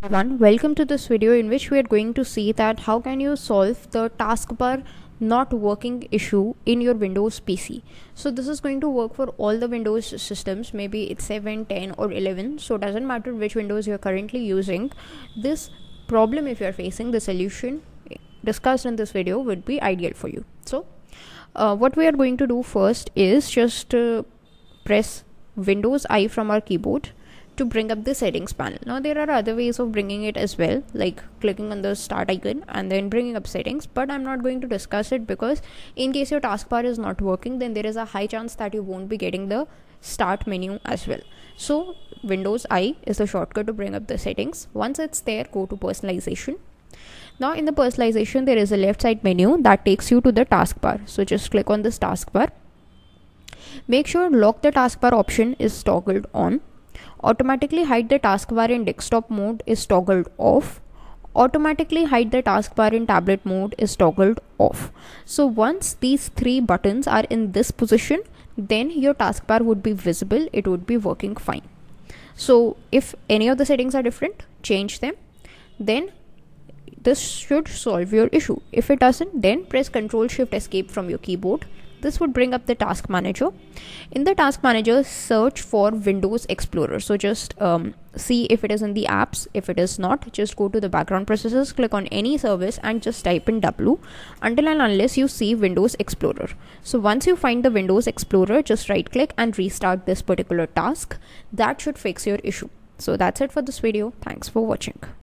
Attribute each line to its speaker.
Speaker 1: Everyone, welcome to this video in which we are going to see that how can you solve the taskbar not working issue in your Windows PC. So this is going to work for all the Windows systems, maybe it's 7, 10 or 11, so it doesn't matter which Windows you're currently using. This problem, if you're facing, the solution discussed in this video would be ideal for you. So what we are going to do first is just press Windows I from our keyboard to bring up the settings panel. Now there are other ways of bringing it as well, like clicking on the start icon and then bringing up settings, but I'm not going to discuss it because in case your taskbar is not working, then there is a high chance that you won't be getting the start menu as well. So Windows I is the shortcut to bring up the settings. Once it's there, go to personalization. Now in the personalization, there is a left side menu that takes you to the taskbar. So just click on this taskbar. Make sure lock the taskbar option is toggled on. Automatically hide the taskbar in desktop mode is toggled off. Automatically hide the taskbar in tablet mode is toggled off. So once these three buttons are in this position, then your taskbar would be visible, it would be working fine. So if any of the settings are different, change them. Then this should solve your issue. If it doesn't, then press Ctrl Shift Escape from your keyboard. This would bring up the task manager. In the task manager, search for Windows Explorer. So just see if it is in the apps. If it is not, just go to the background processes, click on any service and just type in W until and unless you see Windows Explorer. So once you find the Windows Explorer, just right click and restart this particular task. That should fix your issue. So that's it for this video. Thanks for watching.